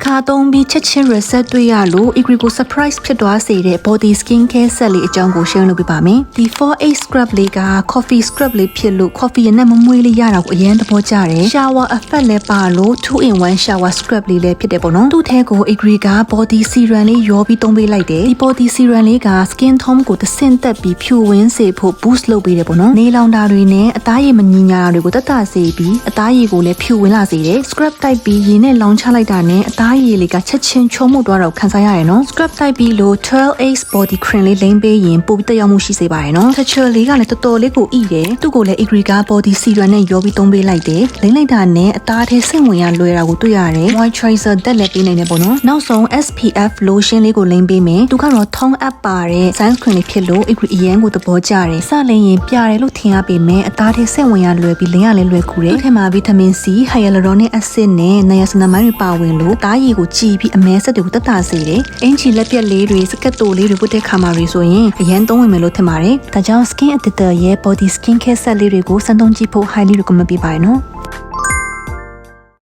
ခါသုံးပြီးချက်ချင်း reset တွေ့ရလို့ Igri ကို surprise ဖြစ်သွားစေတဲ့ body skin care set လေးအကြောင်းကို share လုပ်ပေးပါမယ်ဒီ 4A scrub လေးက coffee scrub လေးဖြစ်လို့ coffee နဲ့မမွေးလေးရတာကိုအရင်သဘောကျတယ် shower effect လည်းပါလို့ 2-in-1 shower scrub လေးလည်းဖြစ်တယ်ပေါ့နော်သူ့ထဲကို Igri က body serum လေးရောပြီးသုံးပေးလိုက်တယ်ဒီ body serum လေးက skin tone ကိုတဆင့်တက်ပြီးဖြူဝင်းစေဖို့ boost လုပ်ပေးတယ်ပေါ့နော်နေလောင်တာတွေနဲ့အသားရည်မညီညာတာတွေကိုတက်တာစေပြီးအသားရည်ကိုလည်းဖြူဝင်လာစေတယ် scrub တိုက်ပြီးရေနဲ့လောင်ချလိုက်တာနဲ့အသားရည်လေးကချက်ချင်းချုံမှုသွားတော့ခံစားရရနော် scrub တိုက်ပြီးလို့ 12Ace body cream လေးလိမ့်ပေးရင်ပိုပြီးတက်ရောက်မှုရှိစေပါတယ်နော် texture လေးကလည်းတော်တော်လေးကိုဣတယ်သူ့ကိုလည်း Igri က body serum နဲ့ရောပြီးသုံးပေးလိုက်တယ်လိမ့်လိုက်တာနဲ့အသားထဲစိတ်ဝင်ရလွယ်တာကိုတွေ့ရတယ် moisturizer တက်လည်းပေးနိုင်တယ်ပေါ့နော်နောက်ဆုံး SPF lotion လေးကိုလိမ့်ပေးမယ်သူကတော့ tone up ပါတဲ့ sunscreen လေးဖြစ်လို့ Igri အရန်ကိုသဘောကျတယ်စလင်းရင်ပြတယ်လို့ထင်ရပေမဲ့အသားထဲစိတ်ဝင်ရလွယ်ပြီးလင်းရလည်းလွယ်ကူတယ်သူ့ထဲမှာ vitamin C hyaluronic acid နဲ့ niacinamide တွေပါဝင်လို့အသားရည်ကိုကြည်ပြီးအမဲဆက်တွေကိုတက်တာစေတယ်အင်ချီလက်ပြက်လေးတွေစကတ်တိုလေးတွေပုတ်တဲ့ခါမှာတွေဆိုရင်အရန်သုံးဝင်မယ်လို့ထင်ပါတယ်ဒါကြောင့် skin editor ရဲ့ body skin care set လေးတွေကိုစမ်းသုံးကြည့်ဖို့ highly recommend ပေးပါတယ်နော်